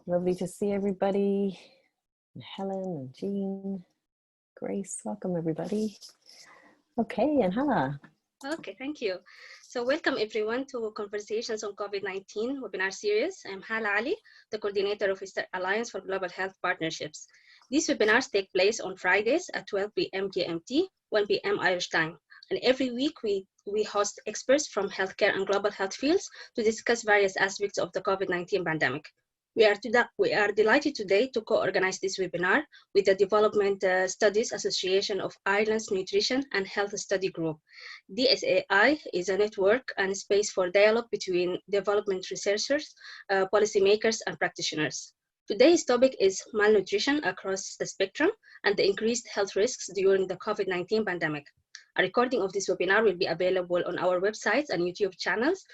Lovely to see everybody. Helen and Jean, Grace, welcome everybody. Okay, and Hala. Okay, thank you. So welcome everyone to Conversations on COVID-19 webinar series. I'm Hala Ali, the coordinator of Eastern Alliance for Global Health Partnerships. These webinars take place on Fridays at 12 p.m. GMT, 1 p.m. Irish time. And every week we host experts from healthcare and global health fields to discuss various aspects of the COVID-19 pandemic. We are delighted today to co-organize this webinar with the Development Studies Association of Ireland's Nutrition and Health Study Group. DSAI is a network and space for dialogue between development researchers, policymakers, and practitioners. Today's topic is malnutrition across the spectrum and the increased health risks during the COVID-19 pandemic. A recording of this webinar will be available on our websites and YouTube channels,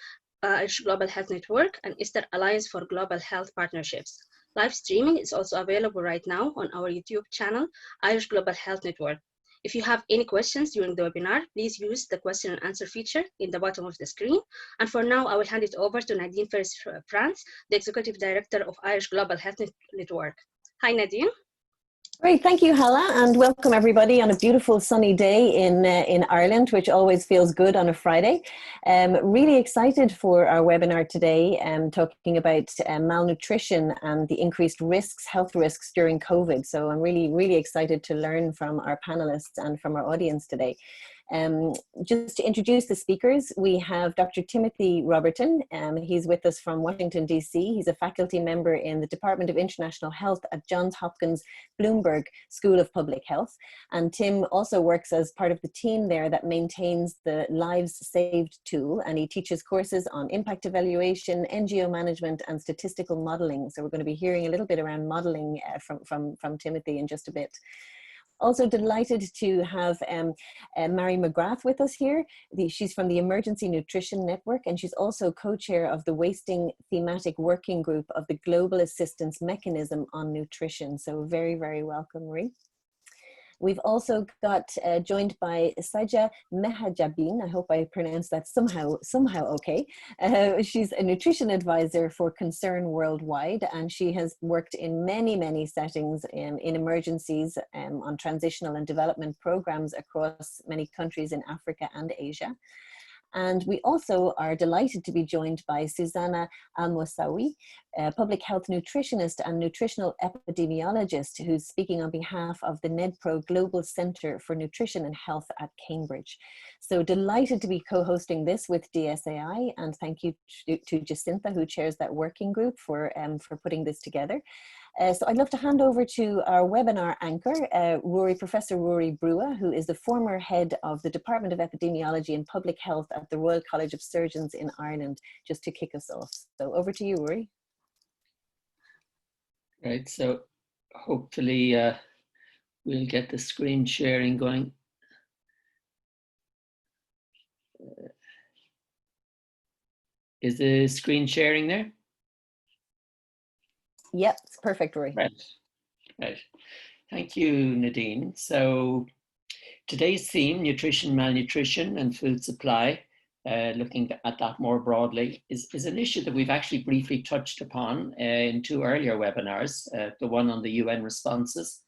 Irish Global Health Network and Eastern Alliance for Global Health Partnerships. Live streaming is also available right now on our YouTube channel, Irish Global Health Network. If you have any questions during the webinar, please use the question and answer feature in the bottom of the screen. And for now, I will hand it over to Nadine Ferris-France, the Executive Director of Irish Global Health Network. Hi, Nadine. Great, thank you, Hala, and welcome everybody on a beautiful sunny day in Ireland, which always feels good on a Friday. Really excited for our webinar today, talking about malnutrition and the increased risks, health risks during COVID. So I'm really excited to learn from our panelists and from our audience today. Just to introduce the speakers, we have Dr. Timothy Roberton. He's with us from Washington, D.C. He's a faculty member in the Department of International Health at Johns Hopkins Bloomberg School of Public Health. And Tim also works as part of the team there that maintains the Lives Saved tool, and he teaches courses on impact evaluation, NGO management, and statistical modeling. So we're going to be hearing a little bit around modeling from Timothy in just a bit. Also delighted to have Mary McGrath with us here. She's from the Emergency Nutrition Network, and she's also co-chair of the Wasting Thematic Working Group of the Global Assistance Mechanism on Nutrition. So very welcome, Marie. We've also got joined by Sajia Mehjabeen. I hope I pronounced that somehow okay. She's a nutrition advisor for Concern Worldwide, and she has worked in many settings in emergencies on transitional and development programs across many countries in Africa and Asia. And we also are delighted to be joined by Susanna Al-Moussaoui, a public health nutritionist and nutritional epidemiologist who's speaking on behalf of the NEDPRO Global Centre for Nutrition and Health at Cambridge. So delighted to be co-hosting this with DSAI, and thank you to Jacinta, who chairs that working group, for putting this together. So I'd love to hand over to our webinar anchor, Professor Rory Brewer, who is the former head of the Department of Epidemiology and Public Health at the Royal College of Surgeons in Ireland, just to kick us off. So over to you, Rory. Right, so hopefully we'll get the screen sharing going. Is the screen sharing there? Yep, it's perfect, Rory. Right. Thank you, Nadine. So today's theme, nutrition, malnutrition, and food supply, looking at that more broadly, is an issue that we've actually briefly touched upon in two earlier webinars, the one on the UN responses,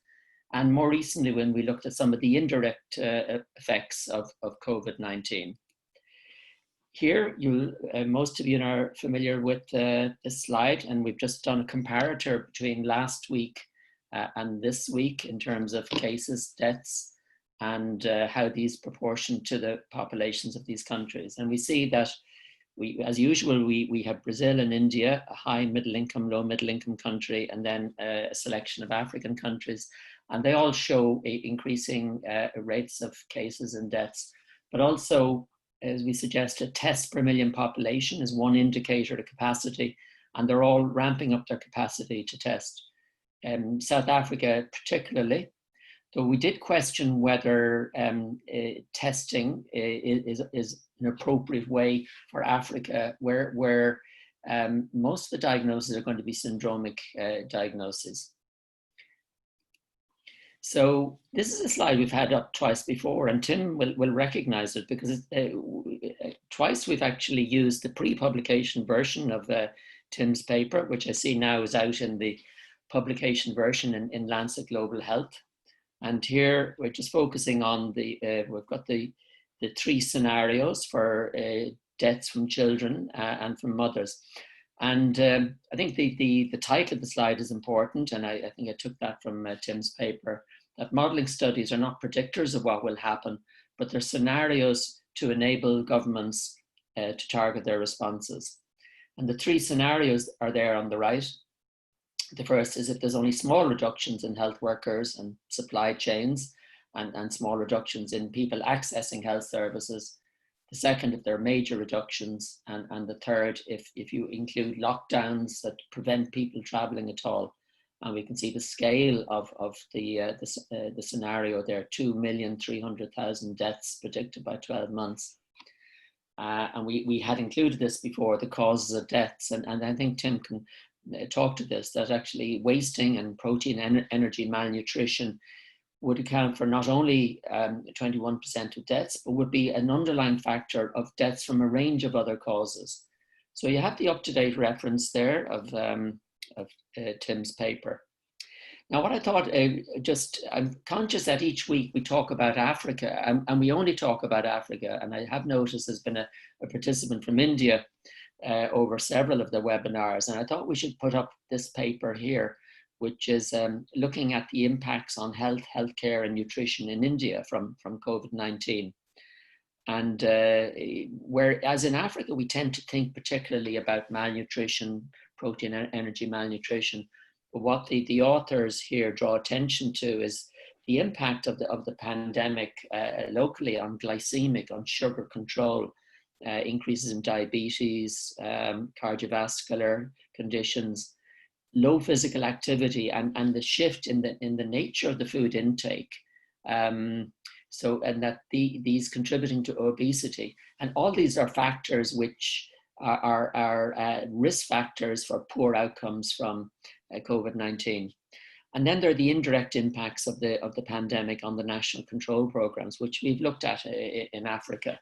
and more recently when we looked at some of the indirect effects of COVID-19. Here, most of you are familiar with this slide, and we've just done a comparator between last week and this week in terms of cases, deaths, and how these proportion to the populations of these countries. And we see that, as usual, we have Brazil and India, a high middle income, low middle income country, and then a selection of African countries. And they all show increasing rates of cases and deaths, but also, as we suggested, tests per million population is one indicator of capacity, and they're all ramping up their capacity to test. South Africa particularly, though we did question whether testing is an appropriate way for Africa, where most of the diagnoses are going to be syndromic diagnoses. So this is a slide we've had up twice before, and Tim will recognize it because twice we've actually used the pre-publication version of Tim's paper, which I see now is out in the publication version in Lancet Global Health. And here we're just focusing on we've got the 3 scenarios for deaths from children and from mothers. And I think the title of the slide is important, and I think I took that from Tim's paper, that modelling studies are not predictors of what will happen, but they're scenarios to enable governments to target their responses. And the 3 scenarios are there on the right. The first is if there's only small reductions in health workers and supply chains, and small reductions in people accessing health services. The second, if there are major reductions. And the third, if you include lockdowns that prevent people traveling at all. And we can see the scale of the scenario there, 2,300,000 deaths predicted by 12 months. And we had included this before, the causes of deaths. And I think Tim can talk to this, that actually wasting and protein energy malnutrition would account for not only 21% of deaths, but would be an underlying factor of deaths from a range of other causes. So you have the up-to-date reference there of Tim's paper. Now, what I thought, I'm conscious that each week we talk about Africa, and we only talk about Africa. And I have noticed there's been a participant from India over several of the webinars. And I thought we should put up this paper here, which is looking at the impacts on healthcare and nutrition in India from COVID-19. And whereas in Africa, we tend to think particularly about malnutrition, protein and energy malnutrition. But what the authors here draw attention to is the impact of the pandemic locally on glycemic, on sugar control, increases in diabetes, cardiovascular conditions, low physical activity, and the shift in the nature of the food intake. And that these contributing to obesity, and all these are factors which are risk factors for poor outcomes from COVID-19. And then there are the indirect impacts of the pandemic on the national control programs, which we've looked at in Africa.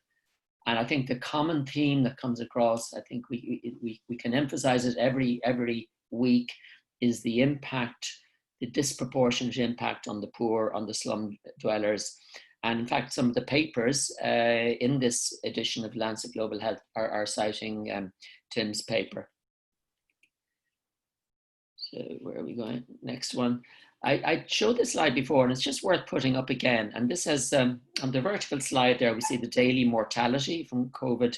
And I think the common theme that comes across, I think we can emphasize it every week, is the impact, the disproportionate impact on the poor, on the slum dwellers. And in fact, some of the papers in this edition of Lancet Global Health are citing Tim's paper. So where are we going? Next one. I showed this slide before, and it's just worth putting up again. And this has, on the vertical slide there, we see the daily mortality from COVID.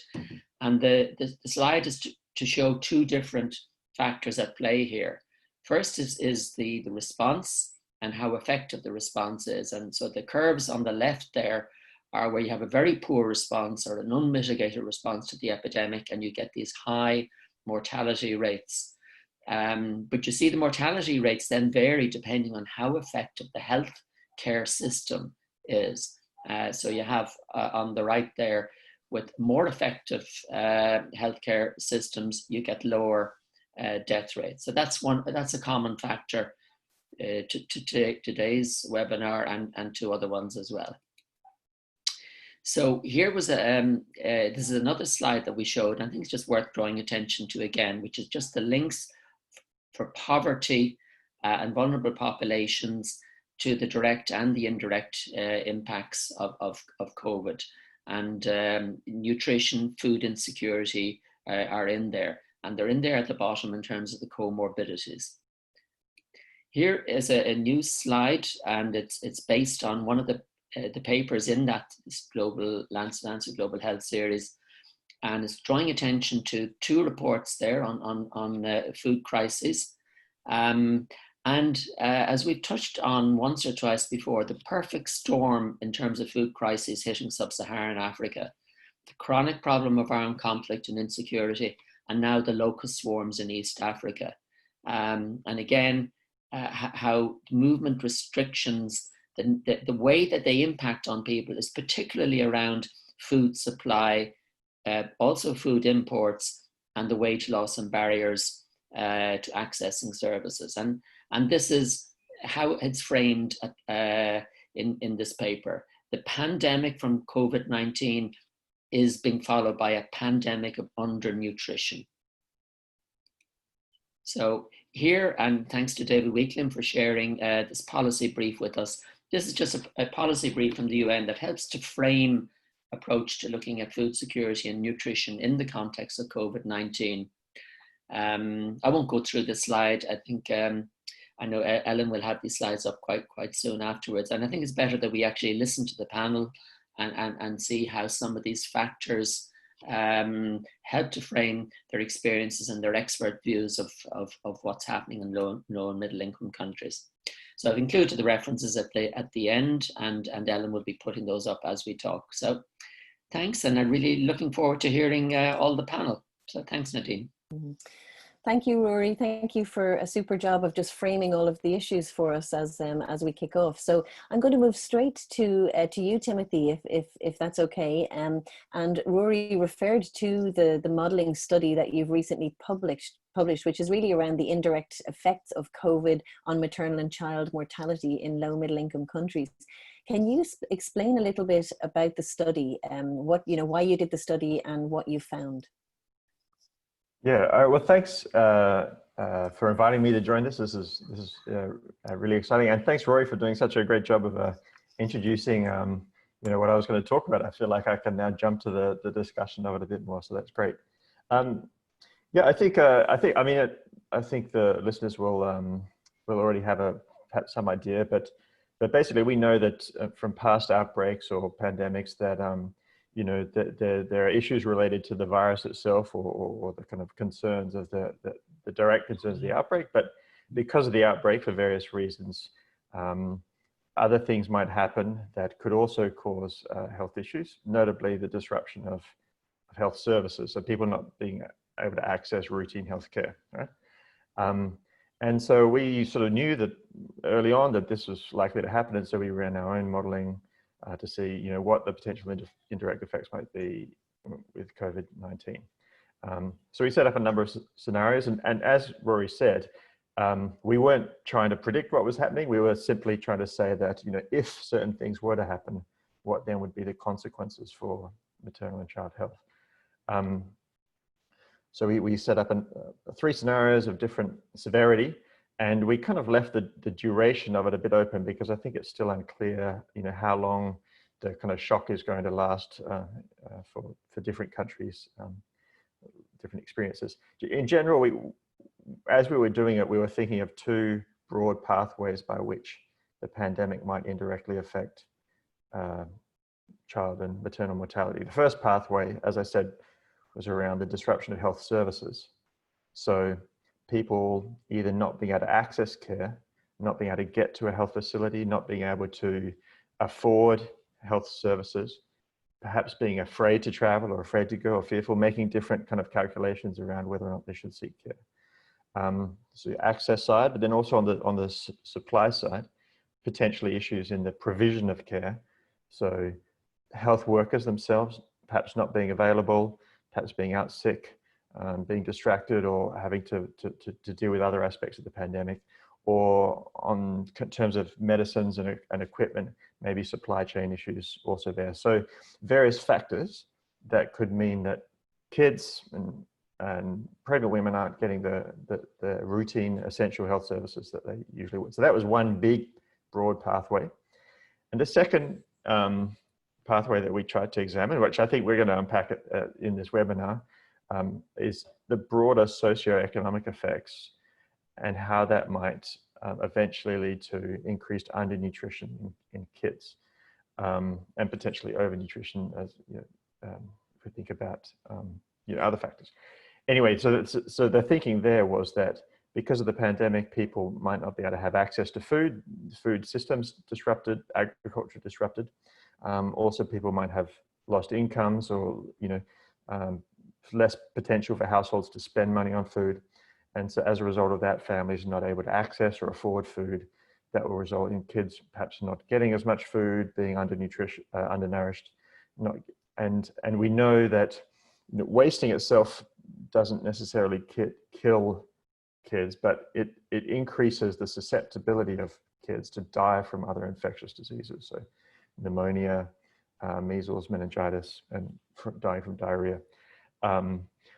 And the slide is to show 2 different factors at play here. First is the response and how effective the response is. And so the curves on the left there are where you have a very poor response or an unmitigated response to the epidemic, and you get these high mortality rates. But you see the mortality rates then vary depending on how effective the health care system is. So you have on the right there, with more effective healthcare systems, you get lower death rates. So that's a common factor to today's webinar and to other ones as well. So here was this is another slide that we showed. I think it's just worth drawing attention to again, which is just the links for poverty and vulnerable populations to the direct and the indirect impacts of COVID. And nutrition, food insecurity are in there. And they're in there at the bottom in terms of the comorbidities. Here is a new slide, and it's based on one of the papers in this global Lancet Global Health series, and it's drawing attention to 2 reports there on food crises. As we've touched on once or twice before, the perfect storm in terms of food crises hitting sub-Saharan Africa, the chronic problem of armed conflict and insecurity, and now the locust swarms in East Africa. And again, how movement restrictions, the way that they impact on people is particularly around food supply, also food imports, and the wage loss and barriers to accessing services. And this is how it's framed in this paper. The pandemic from COVID-19 is being followed by a pandemic of undernutrition. So here, and thanks to David Weeklim for sharing this policy brief with us. This is just a policy brief from the UN that helps to frame approach to looking at food security and nutrition in the context of COVID-19. I won't go through this slide. I think I know Ellen will have these slides up quite soon afterwards. And I think it's better that we actually listen to the panel and see how some of these factors help to frame their experiences and their expert views of what's happening in low and middle income countries. So I've included the references at the end, and Ellen will be putting those up as we talk. So thanks, and I'm really looking forward to hearing all the panel. So thanks, Nadine. Mm-hmm. Thank you, Rory. Thank you for a super job of just framing all of the issues for us as we kick off. So I'm going to move straight to you, Timothy, if that's okay. And Rory referred to the modelling study that you've recently published, which is really around the indirect effects of COVID on maternal and child mortality in low middle income countries. Can you explain a little bit about the study, why you did the study and what you found? Yeah, well, thanks for inviting me to join this. This is really exciting, and thanks, Rory, for doing such a great job of introducing what I was going to talk about. I feel like I can now jump to the discussion of it a bit more, so that's great. Yeah, I think the listeners will already have perhaps some idea, but basically we know that from past outbreaks or pandemics that there are issues related to the virus itself or the kind of concerns of the direct concerns of the outbreak. But because of the outbreak, for various reasons, other things might happen that could also cause health issues, notably the disruption of health services. So people not being able to access routine healthcare, right? And so we sort of knew that early on that this was likely to happen. And so we ran our own modeling to see, what the potential indirect effects might be with COVID-19. So we set up a number of scenarios, and as Rory said, we weren't trying to predict what was happening. We were simply trying to say that, if certain things were to happen, what then would be the consequences for maternal and child health. So we set up 3 scenarios of different severity, and we kind of left the duration of it a bit open because I think it's still unclear, how long the kind of shock is going to last for different countries, different experiences. In general, as we were doing it, we were thinking of 2 broad pathways by which the pandemic might indirectly affect child and maternal mortality. The first pathway, as I said, was around the disruption of health services. So people either not being able to access care, not being able to get to a health facility, not being able to afford health services, perhaps being afraid to travel or afraid to go or fearful, making different kind of calculations around whether or not they should seek care. So access side, but then also on the supply side, potentially issues in the provision of care. So health workers themselves, perhaps not being available, perhaps being out sick, being distracted, or having to deal with other aspects of the pandemic, or in terms of medicines and equipment, maybe supply chain issues also there. So various factors that could mean that kids and pregnant women aren't getting the routine essential health services that they usually would. So that was one big broad pathway. And the second pathway that we tried to examine, which I think we're going to unpack in this webinar, is the broader socioeconomic effects and how that might eventually lead to increased undernutrition in kids, and potentially overnutrition, as if we think about other factors. Anyway, so the thinking there was that because of the pandemic, people might not be able to have access to food systems disrupted, agriculture disrupted. Also, people might have lost incomes or less potential for households to spend money on food. And so as a result of that, families are not able to access or afford food. That will result in kids perhaps not getting as much food, being undernourished. And we know that wasting itself doesn't necessarily kill kids, but it increases the susceptibility of kids to die from other infectious diseases. So pneumonia, measles, meningitis, and dying from diarrhea.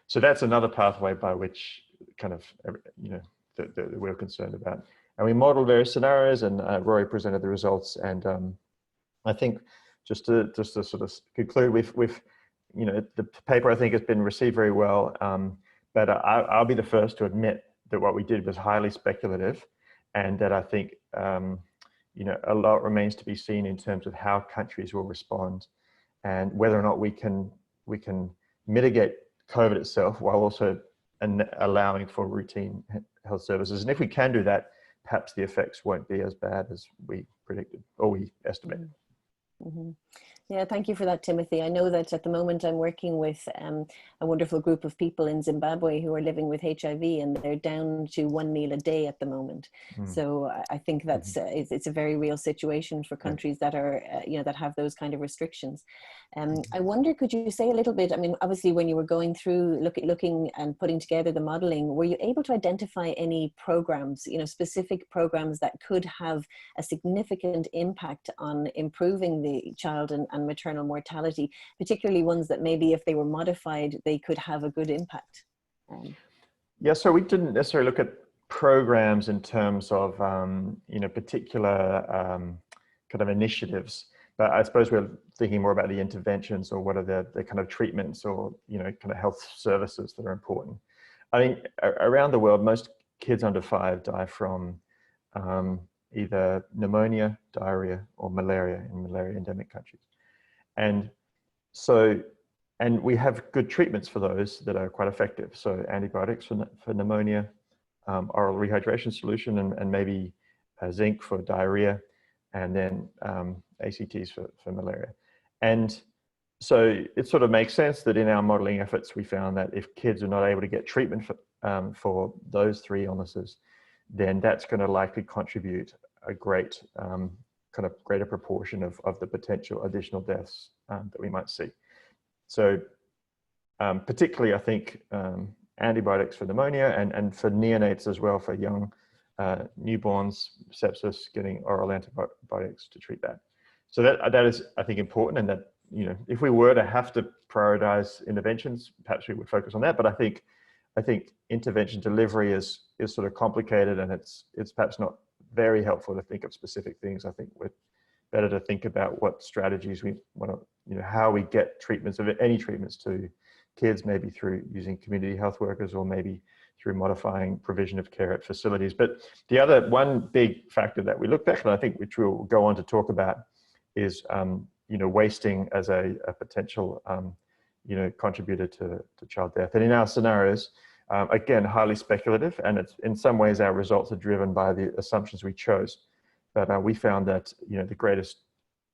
So that's another pathway by which kind of, you know, that we're concerned about. And we modeled various scenarios, and Rory presented the results. And I think just to sort of conclude, we've you know, the paper I think has been received very well, but I'll be the first to admit that what we did was highly speculative, and that I think you know, a lot remains to be seen in terms of how countries will respond, and whether or not we can mitigate COVID itself while also allowing for routine health services. And if we can do that, perhaps the effects won't be as bad as we predicted or we estimated. Mm-hmm. Yeah, thank you for that, Timothy. I know that at the moment I'm working with a wonderful group of people in Zimbabwe who are living with HIV, and they're down to 1 meal a day at the moment. So I think that's it's a very real situation for countries that are you know, that have those kind of restrictions. I wonder, could you say a little bit? I mean, obviously, when you were going through looking and putting together the modelling, were you able to identify any programs, you know, specific programs that could have a significant impact on improving the child and maternal mortality, particularly ones that maybe if they were modified, they could have a good impact? Yeah, so we didn't necessarily look at programs in terms of you know, particular kind of initiatives, but I suppose we're thinking more about the interventions, or what are the kind of treatments, or, you know, kind of health services that are important. I mean, around the world, most kids under 5 die from either pneumonia, diarrhea, or malaria in malaria endemic countries. And so, and we have good treatments for those that are quite effective. So antibiotics for pneumonia, oral rehydration solution, and maybe zinc for diarrhea, and then ACTs for malaria. And so it sort of makes sense that in our modeling efforts, we found that if kids are not able to get treatment for those 3 illnesses, then that's going to likely contribute a great kind of greater proportion of the potential additional deaths that we might see. So particularly, I think antibiotics for pneumonia, and for neonates as well, for young newborns, sepsis, getting oral antibiotics to treat that. So that is, I think, important, and that, you know, if we were to have to prioritize interventions, perhaps we would focus on that. But I think intervention delivery is sort of complicated, and it's perhaps not very helpful to think of specific things. I think we're better to think about what strategies we want to, you know, how we get treatments, of any treatments, to kids, maybe through using community health workers, or maybe through modifying provision of care at facilities. But the other one big factor that we looked at, and I think which we'll go on to talk about, is you know, wasting as a potential you know, contributor to child death. And in our scenarios, again, highly speculative, and it's, in some ways, our results are driven by the assumptions we chose. But we found that, you know, the greatest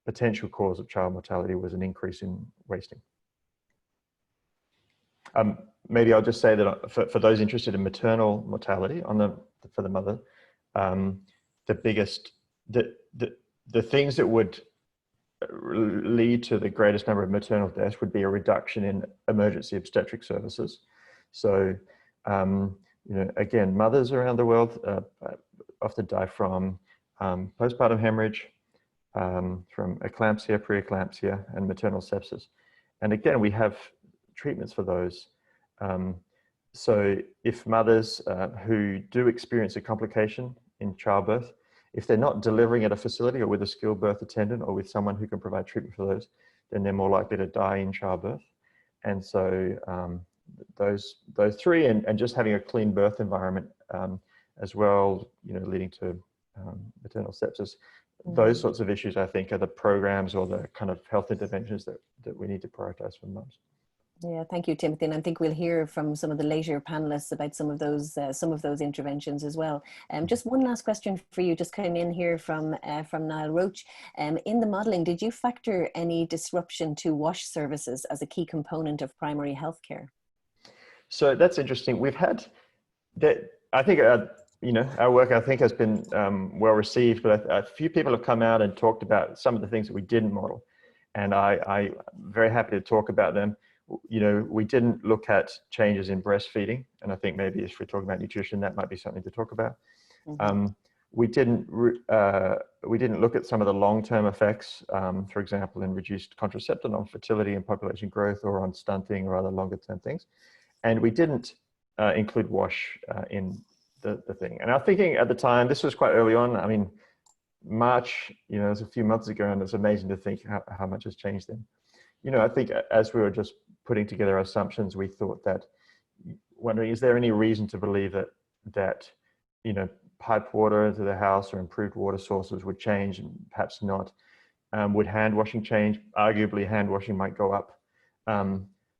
potential cause of child mortality was an increase in wasting. Maybe I'll just say that for those interested in maternal mortality for the mother, the biggest, the things that would lead to the greatest number of maternal deaths would be a reduction in emergency obstetric services. So, you know, again, mothers around the world often die from postpartum hemorrhage, from eclampsia, preeclampsia, and maternal sepsis. And again, we have treatments for those. So if mothers who do experience a complication in childbirth, if they're not delivering at a facility or with a skilled birth attendant or with someone who can provide treatment for those, then they're more likely to die in childbirth. And so those 3, and just having a clean birth environment as well, you know, leading to maternal sepsis, those sorts of issues, I think, are the programs or the kind of health interventions that we need to prioritize for mums. Yeah, thank you, Timothy. And I think we'll hear from some of the later panelists about some of those interventions as well. Just one last question for you, just coming in here from Niall Roach. In the modelling, did you factor any disruption to wash services as a key component of primary healthcare? So that's interesting. We've had that. I think you know, our work, I think, has been well received, but a few people have come out and talked about some of the things that we didn't model, and I'm very happy to talk about them. You know, we didn't look at changes in breastfeeding, and I think maybe if we're talking about nutrition, that might be something to talk about. We didn't look at some of the long-term effects, for example, in reduced contraception on fertility and population growth, or on stunting, or other longer-term things. And we didn't include wash in the thing. And I'm thinking at the time, this was quite early on. I mean, March, you know, it was a few months ago, and it's amazing to think how much has changed then. You know, I think as we were just putting together our assumptions, we thought that, wondering, is there any reason to believe that you know, piped water into the house or improved water sources would change, and perhaps not. Would hand washing change? Arguably, hand washing might go up.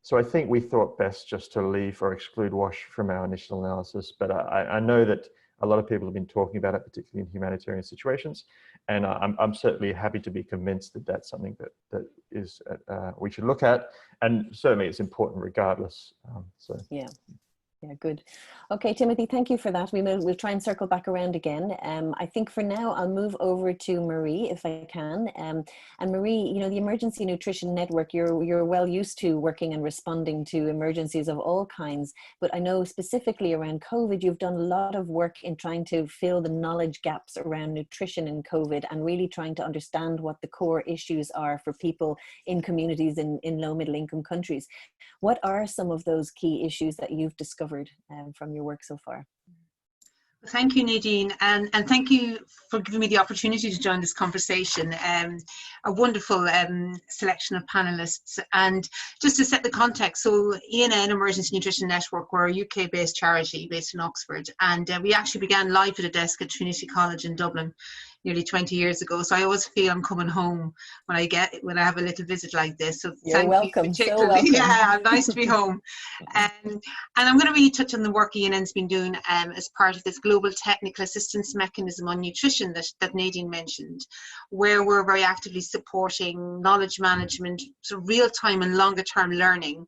So I think we thought best just to leave or exclude wash from our initial analysis. But I know that a lot of people have been talking about it, particularly in humanitarian situations. And I'm certainly happy to be convinced that that's something that is we should look at. And certainly it's important regardless. Yeah. Yeah, good. Okay, Timothy, thank you for that. We'll try and circle back around again. I think for now, I'll move over to Marie, if I can. And Marie, you know, the Emergency Nutrition Network, you're well used to working and responding to emergencies of all kinds. But I know specifically around COVID, you've done a lot of work in trying to fill the knowledge gaps around nutrition in COVID and really trying to understand what the core issues are for people in communities in low middle income countries. What are some of those key issues that you've discovered from your work so far? Thank you, Nadine, and thank you for giving me the opportunity to join this conversation. A wonderful selection of panelists. And just to set the context, so ENN, Emergency Nutrition Network, we're a UK-based charity based in Oxford, and we actually began live at a desk at Trinity College in Dublin nearly 20 years ago. So I always feel I'm coming home when I have a little visit like this. So you're welcome. So welcome. Yeah, nice to be home. And I'm going to really touch on the work ENN's been doing as part of this global technical assistance mechanism on nutrition that Nadine mentioned, where we're very actively supporting knowledge management, so real-time and longer-term learning,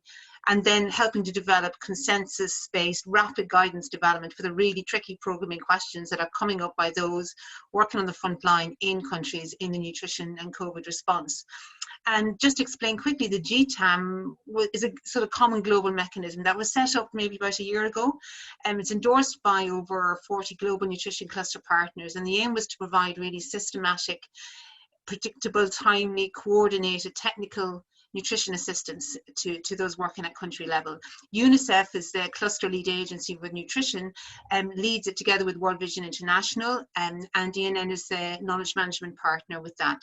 and then helping to develop consensus-based rapid guidance development for the really tricky programming questions that are coming up by those working on the front line in countries in the nutrition and COVID response. And just to explain quickly, the GTAM is a sort of common global mechanism that was set up maybe about a year ago. It's endorsed by over 40 global nutrition cluster partners, and the aim was to provide really systematic, predictable, timely, coordinated technical nutrition assistance to those working at country level. UNICEF is the cluster lead agency with nutrition, leads it together with World Vision International, and ENN is the knowledge management partner with that.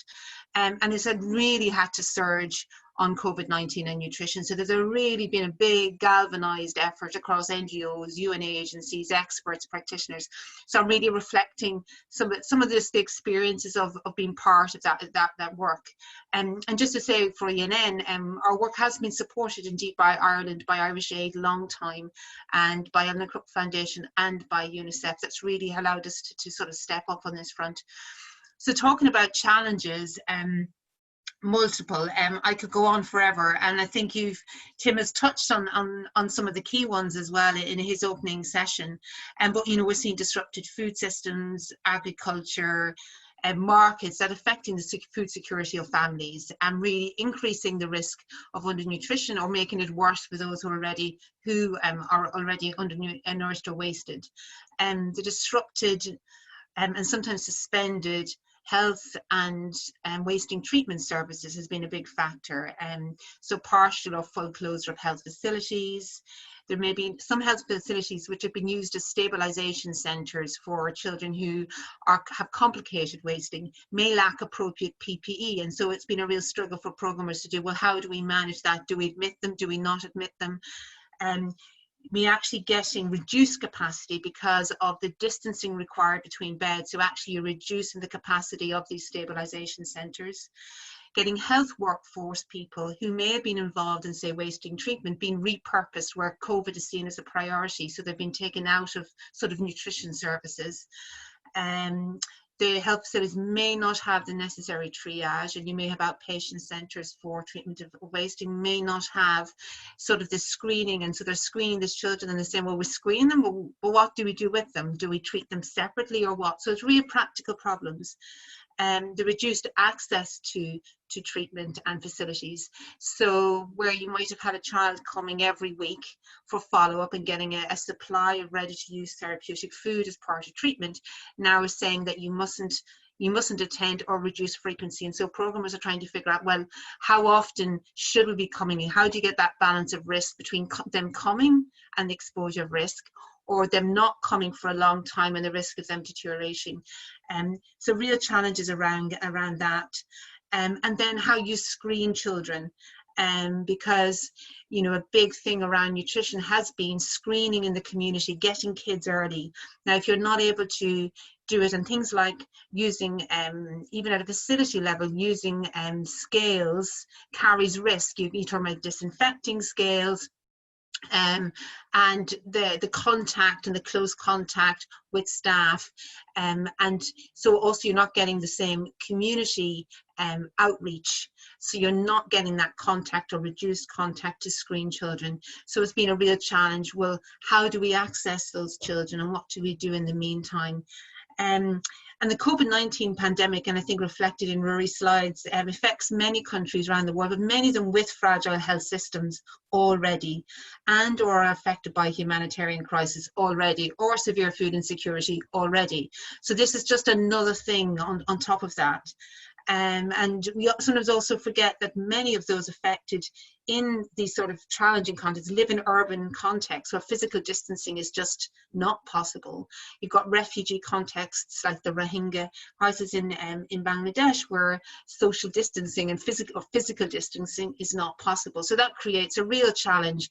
And it's really had to surge on COVID-19 and nutrition. So there's really been a big galvanized effort across NGOs, UN agencies, experts, practitioners. So I'm really reflecting some of the experiences of being part of that work. And just to say for ENN, our work has been supported indeed by Ireland, by Irish Aid, long time, and by Ellen Crook Foundation and by UNICEF. That's really allowed us to sort of step up on this front. So talking about challenges, multiple. I could go on forever, and I think Tim has touched on some of the key ones as well in his opening session. But you know, we're seeing disrupted food systems, agriculture, markets that are affecting the food security of families and really increasing the risk of undernutrition or making it worse for those who are already undernourished or wasted. The disrupted and sometimes suspended health and wasting treatment services has been a big factor. So partial or full closure of health facilities. There may be some health facilities which have been used as stabilization centres for children who have complicated wasting, may lack appropriate PPE. And so it's been a real struggle for programmers to do, well, how do we manage that? Do we admit them? Do we not admit them? We're actually getting reduced capacity because of the distancing required between beds. So actually you're reducing the capacity of these stabilization centres. Getting health workforce people who may have been involved in, say, wasting treatment, being repurposed where COVID is seen as a priority. So they've been taken out of sort of nutrition services. The health facilities may not have the necessary triage, and you may have outpatient centres for treatment of wasting, may not have sort of the screening, and so they're screening these children and they're saying, well, we screen them, but what do we do with them? Do we treat them separately or what? So it's really practical problems. The reduced access to treatment and facilities. So where you might have had a child coming every week for follow-up and getting a supply of ready-to-use therapeutic food as part of treatment, now is saying that you mustn't you mustn't attend or reduce frequency. And so programmers are trying to figure out, well, how often should we be coming in? How do you get that balance of risk between them coming and the exposure of risk, or them not coming for a long time and the risk of them deteriorating? So real challenges around that. And then how you screen children. Because, you know, a big thing around nutrition has been screening in the community, getting kids early. Now, if you're not able to do it, and things like using, even at a facility level, using scales carries risk. You talk about disinfecting scales, and the contact and the close contact with staff, and so also you're not getting the same community outreach, so you're not getting that contact or reduced contact to screen children. So it's been a real challenge. Well, how do we access those children, and what do we do in the meantime? And the COVID-19 pandemic, and I think reflected in Rory's slides, affects many countries around the world, but many of them with fragile health systems already, and or are affected by humanitarian crisis already, or severe food insecurity already. So this is just another thing on top of that. And we sometimes also forget that many of those affected in these sort of challenging contexts live in urban contexts where physical distancing is just not possible. You've got refugee contexts like the Rohingya crisis in Bangladesh, where social distancing and physical distancing is not possible. So that creates a real challenge.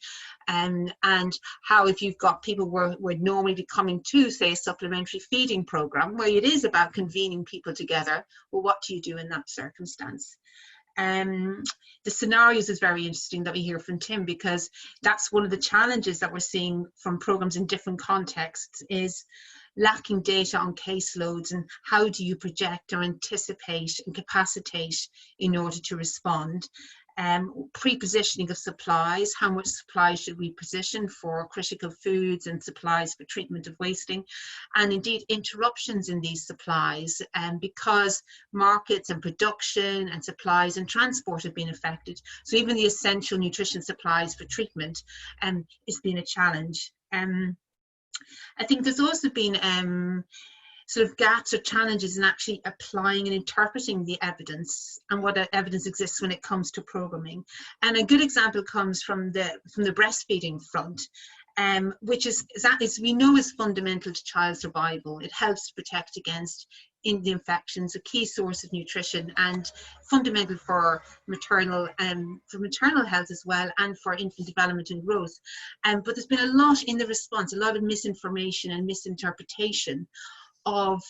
And how, if you've got people where would normally be coming to, say, a supplementary feeding program, where it is about convening people together, well, what do you do in that circumstance? The scenarios is very interesting that we hear from Tim, because that's one of the challenges that we're seeing from programs in different contexts, is lacking data on caseloads, and how do you project or anticipate and capacitate in order to respond. Pre-positioning of supplies, how much supplies should we position for critical foods and supplies for treatment of wasting, and indeed interruptions in these supplies, because markets and production and supplies and transport have been affected. So even the essential nutrition supplies for treatment has been a challenge. I think there's also been sort of gaps or challenges in actually applying and interpreting the evidence and what evidence exists when it comes to programming. And a good example comes from the breastfeeding front, which is we know is fundamental to child survival. It helps to protect against the infections, a key source of nutrition, and fundamental for maternal health as well, and for infant development and growth. But there's been a lot in the response, a lot of misinformation and misinterpretation of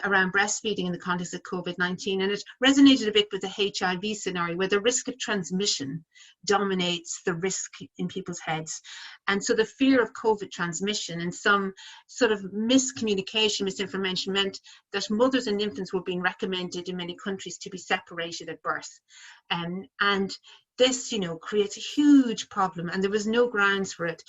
around breastfeeding in the context of COVID-19, and it resonated a bit with the HIV scenario, where the risk of transmission dominates the risk in people's heads. And so the fear of COVID transmission and some sort of miscommunication, misinformation, meant that mothers and infants were being recommended in many countries to be separated at birth. And this, you know, creates a huge problem, and there was no grounds for it.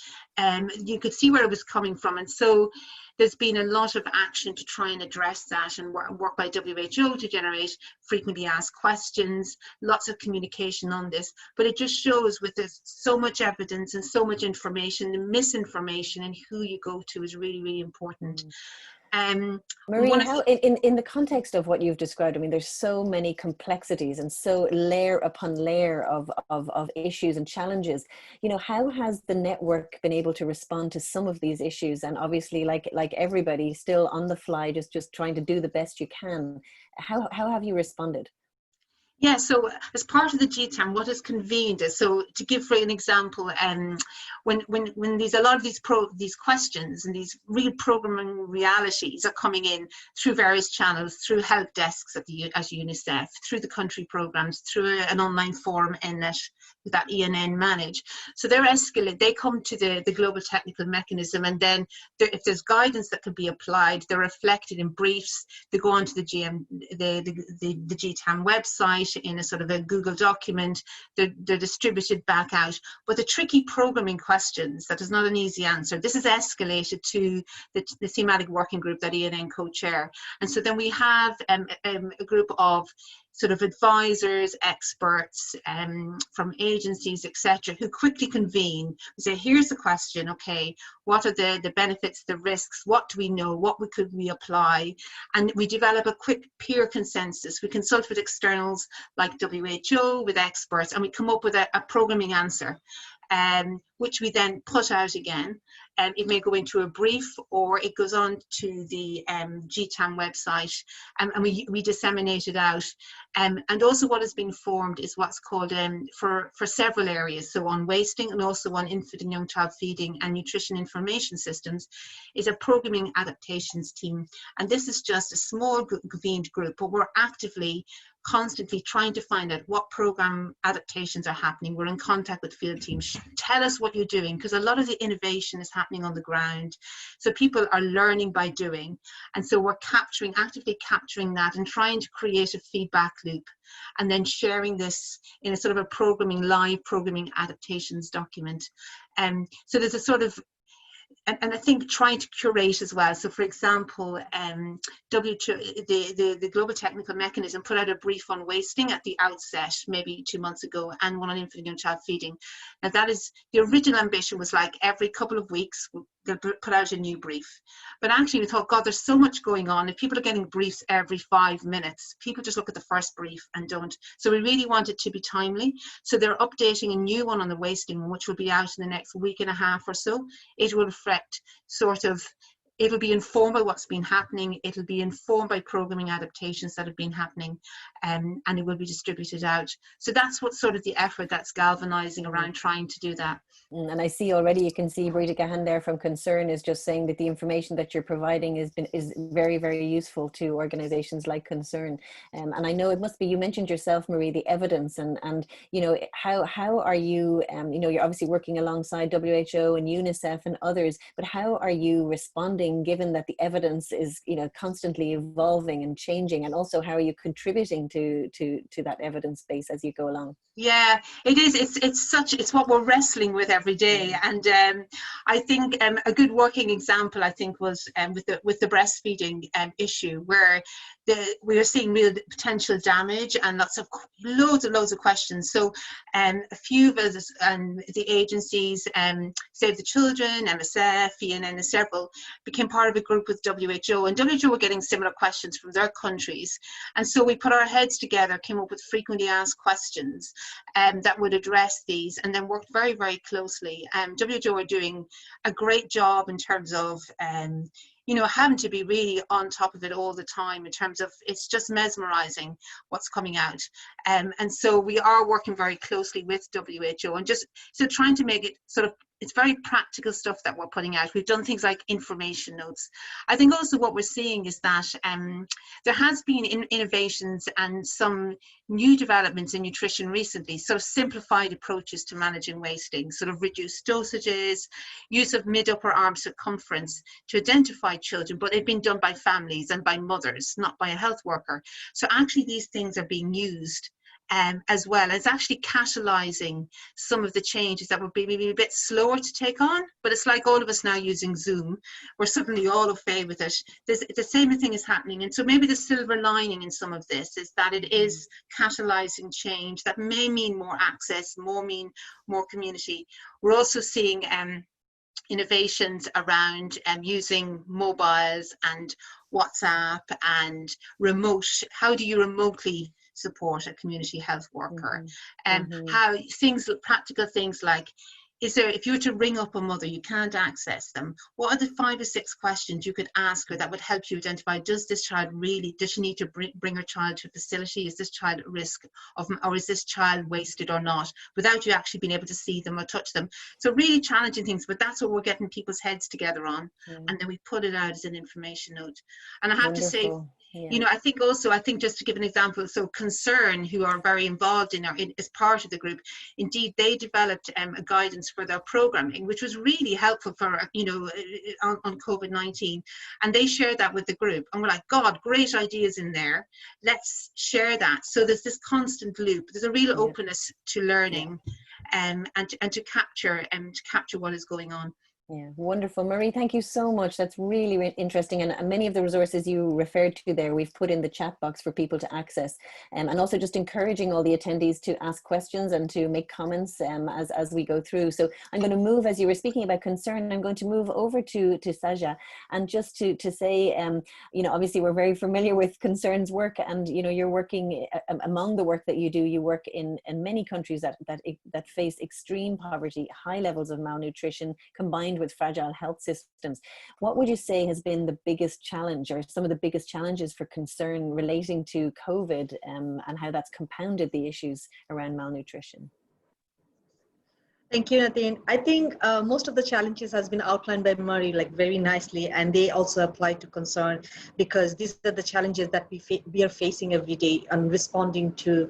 You could see where it was coming from, and so there's been a lot of action to try and address that, and work by WHO to generate frequently asked questions, lots of communication on this. But it just shows, with this so much evidence and so much information, the misinformation and who you go to is really, really important. Marie, how in the context of what you've described, I mean, there's so many complexities and so layer upon layer of issues and challenges. You know, how has the network been able to respond to some of these issues? And obviously, like everybody, still on the fly, just trying to do the best you can. How have you responded? Yeah, so as part of the GTAM, what is convened is, so to give for an example, when a lot of these questions and these real programming realities are coming in through various channels, through help desks at UNICEF, through the country programs, through an online forum that ENN manage. So they're escalated, they come to the global technical mechanism, and then if there's guidance that can be applied, they're reflected in briefs. They go onto the GTAM website in a sort of a Google document. They're distributed back out. But the tricky programming questions, that is not an easy answer. This is escalated to the thematic working group that ENN co-chair. And so then we have a group of sort of advisors, experts from agencies, etc., who quickly convene and say, here's the question, okay, what are the benefits, the risks, what do we know, what could we apply? And we develop a quick peer consensus. We consult with externals like WHO, with experts, and we come up with a programming answer, which we then put out again. It may go into a brief, or it goes on to the GTAM website, and we disseminate it out. And also what has been formed is what's called, for several areas, so on wasting and also on infant and young child feeding and nutrition information systems, is a programming adaptations team. And this is just a small convened group, but we're actively constantly trying to find out what program adaptations are happening. We're in contact with field teams. Tell us what you're doing, because a lot of the innovation is happening on the ground. So people are learning by doing. And so we're actively capturing that and trying to create a feedback loop, and then sharing this in a sort of a live programming adaptations document. So there's a sort of, and I think trying to curate as well. So for example, the Global Technical Mechanism put out a brief on wasting at the outset, maybe 2 months ago, and one on infant and young child feeding. Now that is, the original ambition was like every couple of weeks, they'll put out a new brief. But actually we thought, God, there's so much going on. If people are getting briefs every 5 minutes, people just look at the first brief and don't. So we really want it to be timely. So they're updating a new one on the wasting one, which will be out in the next week and a half or so. It will reflect sort of, it'll be informed by what's been happening. It'll be informed by programming adaptations that have been happening, and it will be distributed out. So that's what sort of the effort that's galvanizing around trying to do that. And I see already, you can see Brita Gahan there from Concern is just saying that the information that you're providing is very, very useful to organizations like Concern. And I know it must be, you mentioned yourself, Marie, the evidence, and you know, how are you, you know, you're obviously working alongside WHO and UNICEF and others, but how are you responding given that the evidence is, you know, constantly evolving and changing, and also how are you contributing to that evidence base as you go along? Yeah, it is. It's what we're wrestling with every day, and I think a good working example, I think, was with the breastfeeding issue, where we are seeing real potential damage and loads of questions. So a few of us, the agencies, Save the Children, MSF, ENN, and several, became part of a group with WHO, and WHO were getting similar questions from their countries, and so we put our heads together, came up with frequently asked questions that would address these, and then worked very, very closely. WHO are doing a great job in terms of you know, having to be really on top of it all the time, in terms of, it's just mesmerizing what's coming out. And so we are working very closely with WHO, and just so trying to make it sort of, it's very practical stuff that we're putting out. We've done things like information notes. I think also what we're seeing is that there has been innovations and some new developments in nutrition recently, sort of simplified approaches to managing wasting, sort of reduced dosages, use of mid-upper arm circumference to identify children, but it's been done by families and by mothers, not by a health worker. So actually these things are being used as well. It's actually catalyzing some of the changes that would be maybe a bit slower to take on, but it's like all of us now using Zoom. We're suddenly all au fait with it. The same thing is happening, and so maybe the silver lining in some of this is that it is catalyzing change that may mean more access, mean more community. We're also seeing innovations around using mobiles and WhatsApp and remote. How do you remotely support a community health worker? How practical things like, if you were to ring up a mother, you can't access them, what are the 5 or 6 questions you could ask her that would help you identify, does she need to bring her child to a facility? Is this child at risk of, or is this child wasted or not, without you actually being able to see them or touch them? So really challenging things, but that's what we're getting people's heads together on, and then we put it out as an information note. And I have to say, you know, I think just to give an example, so Concern, who are very involved as part of the group, indeed they developed a guidance for their programming, which was really helpful for, you know, on COVID-19, and they shared that with the group, and we're like, God, great ideas in there, let's share that. So there's this constant loop, there's a real openness to learning, and to capture what is going on. Yeah, wonderful. Marie, thank you so much. That's really interesting. And many of the resources you referred to there, we've put in the chat box for people to access. And also just encouraging all the attendees to ask questions and to make comments as we go through. So I'm going to move, as you were speaking about concern, I'm going to move over to Sajia. And just to say, you know, obviously we're very familiar with Concern's work, and, you know, you're working among the work that you do, you work in many countries that face extreme poverty, high levels of malnutrition, combined with fragile health systems. What would you say has been the biggest challenge, or some of the biggest challenges for Concern relating to COVID, and how that's compounded the issues around malnutrition? Thank you, Nadine. I think most of the challenges has been outlined by Marie like very nicely, and they also apply to Concern, because these are the challenges that we are facing every day and responding to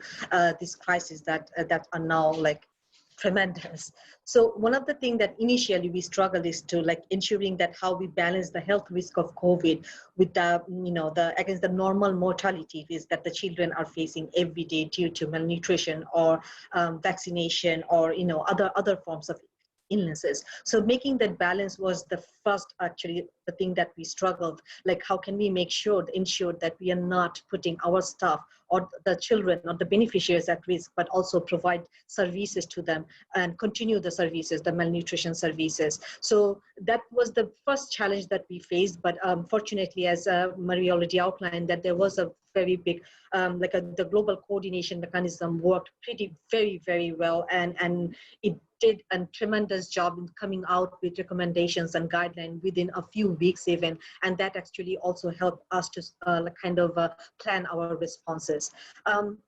this crisis that are now like tremendous. So one of the things that initially we struggled is to like ensuring that how we balance the health risk of COVID with the, you know, against the normal mortality risk that the children are facing every day due to malnutrition or vaccination, or, you know, other forms of illnesses. So making that balance was the first, actually, the thing that we struggled. Like, how can we ensure that we are not putting our staff or the children or the beneficiaries at risk, but also provide services to them and continue the services, the malnutrition services. So that was the first challenge that we faced. But fortunately, as Marie already outlined, that there was a very big, the global coordination mechanism worked very, very well, and it did a tremendous job in coming out with recommendations and guidelines within a few weeks even, and that actually also helped us to plan our responses.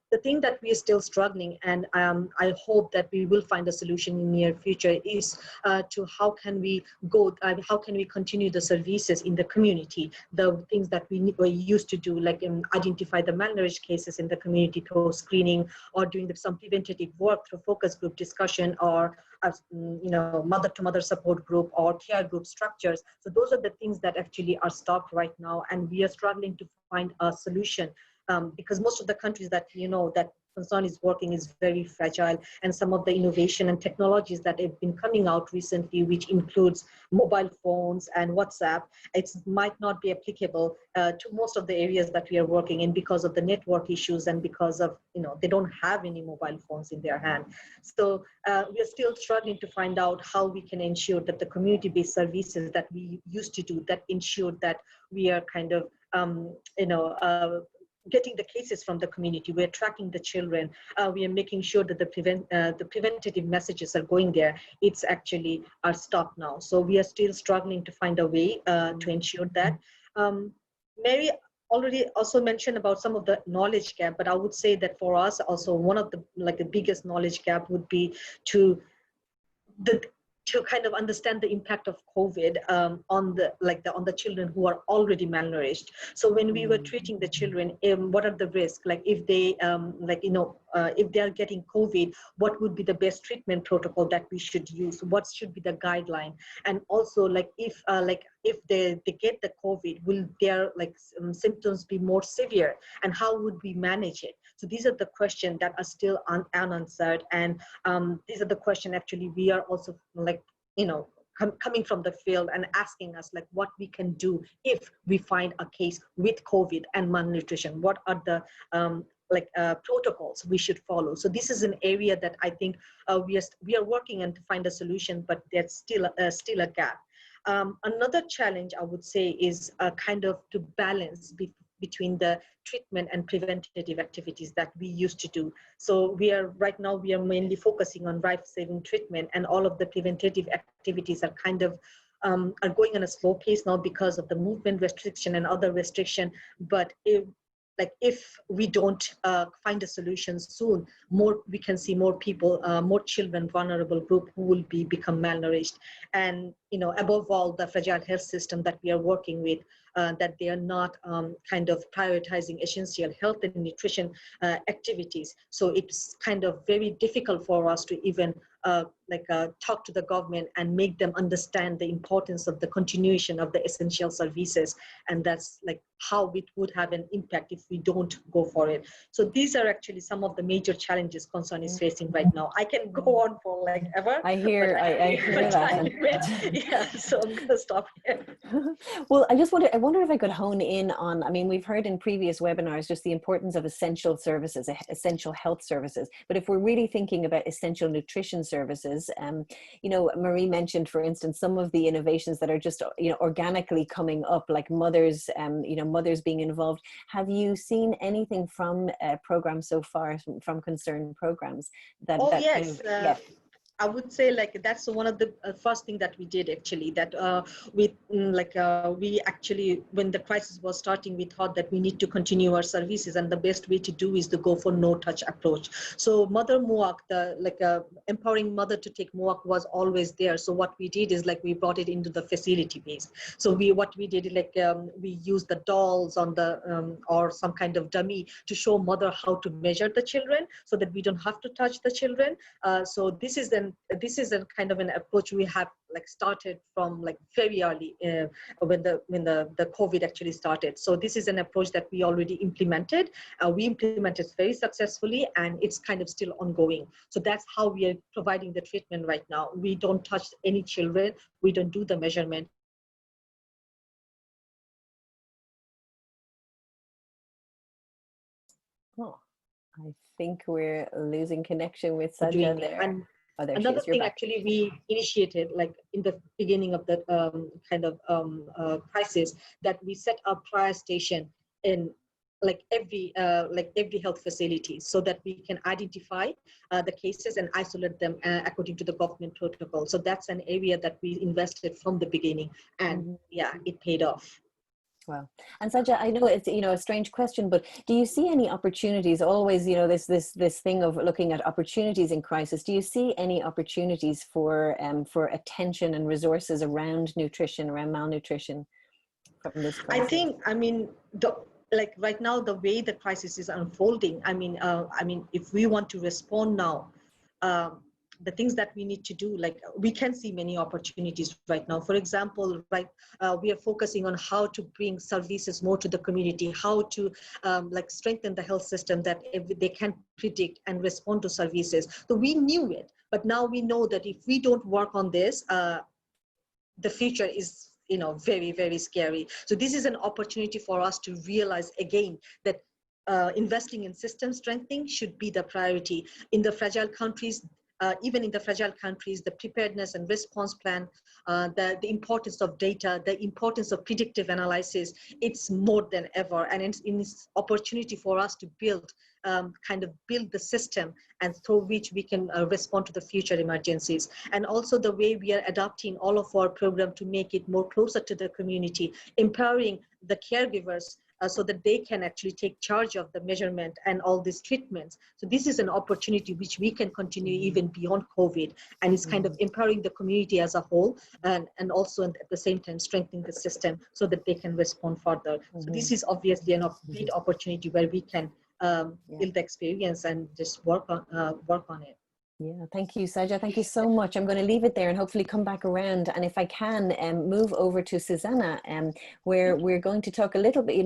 The thing that we are still struggling, and I hope that we will find a solution in the near future, is to how can we continue the services in the community, the things that we used to do, like identify the malnourished cases in the community through screening, or doing some preventative work through focus group discussion, or mother-to-mother support group or care group structures. So those are the things that actually are stopped right now, and we are struggling to find a solution. Because most of the countries that that Concern is working is very fragile, and some of the innovation and technologies that have been coming out recently, which includes mobile phones and WhatsApp, it might not be applicable to most of the areas that we are working in because of the network issues and because of they don't have any mobile phones in their hand. So we are still struggling to find out how we can ensure that the community-based services that we used to do, that ensured that we are kind of getting the cases from the community, we're tracking the children, we are making sure that the preventative messages are going there. It's actually are stopped now. So we are still struggling to find a way to ensure that. Mary already also mentioned about some of the knowledge gap, but I would say that for us also one of the biggest knowledge gap would be to kind of understand the impact of COVID on the children who are already malnourished. So when we were treating the children, what are the risks? Like if they if they are getting COVID, what would be the best treatment protocol that we should use? What should be the guideline? And also if they get the COVID, will their symptoms be more severe? And how would we manage it? So these are the questions that are still unanswered, and these are the questions actually we are also coming from the field and asking us what we can do if we find a case with COVID and malnutrition. What are the protocols we should follow? So this is an area that I think we are working on to find a solution, but there's still a gap. Another challenge I would say is kind of to balance between the treatment and preventative activities that we used to do. So right now we are mainly focusing on life-saving treatment, and all of the preventative activities are kind of are going on a slow pace now because of the movement restriction and other restriction. But if we don't find a solution soon, we can see more people, more children, vulnerable group who will become malnourished. And above all, the fragile health system that we are working with, that they are not kind of prioritizing essential health and nutrition activities. So it's kind of very difficult for us to even talk to the government and make them understand the importance of the continuation of the essential services, and that's like how it would have an impact if we don't go for it. So these are actually some of the major challenges concern is facing right now. I can go on for like ever. I hear that. Yeah, so I'm gonna stop here. Well, I wonder if I could hone in on, I mean, we've heard in previous webinars just the importance of essential services, essential health services. But if we're really thinking about essential nutrition services, you know, Marie mentioned, for instance, some of the innovations that are just, you know, organically coming up, like mothers, you know, mothers being involved. Have you seen anything from programs so far, from concerned programs that, Yes. kind of, I would say like that's one of the first thing that we did actually, that we actually, when the crisis was starting, we thought that we need to continue our services, and the best way to do is to go for no touch approach. So Mother MOAC, empowering mother to take MOAC was always there. So what we did is like we brought it into the facility base. So we used the dolls on the or some kind of dummy to show mother how to measure the children, so that we don't have to touch the children. So this is a kind of an approach we have like started from like very early when the COVID actually started. So this is an approach that we already implemented. We implemented very successfully, and it's kind of still ongoing. So that's how we are providing the treatment right now. We don't touch any children. We don't do the measurement. oh, I think we're losing connection with Sajia there. And there another she is. thing actually we initiated like in the beginning of the crisis, that we set up trial station in every health facility, so that we can identify the cases and isolate them according to the government protocol. So that's an area that we invested from the beginning, and yeah, it paid off. Wow. And Sajia, I know it's, you know, a strange question, but do you see any opportunities? Always, you know, this thing of looking at opportunities in crisis. Do you see any opportunities for attention and resources around nutrition, around malnutrition from this crisis? I think, I mean, like right now, the way the crisis is unfolding, I mean, if we want to respond now, the things that we need to do, like we can see many opportunities right now. For example, we are focusing on how to bring services more to the community, how to strengthen the health system, that they can predict and respond to services. So we knew it, but now we know that if we don't work on this, the future is, you know, very, very scary. So this is an opportunity for us to realize again that investing in system strengthening should be the priority in the fragile countries. Even in the fragile countries, the preparedness and response plan, the importance of data, the importance of predictive analysis, it's more than ever. And it's an opportunity for us to build the system, and through which we can respond to the future emergencies. And also the way we are adapting all of our program to make it more closer to the community, empowering the caregivers, so that they can actually take charge of the measurement and all these treatments. So this is an opportunity which we can continue even beyond COVID, and it's kind of empowering the community as a whole, and also at the same time strengthening the system so that they can respond further. So this is obviously a great opportunity where we can build the experience and just work on it. Yeah, thank you, Sajia. Thank you so much. I'm going to leave it there and hopefully come back around. And if I can move over to Susanna, where we're going to talk a little bit,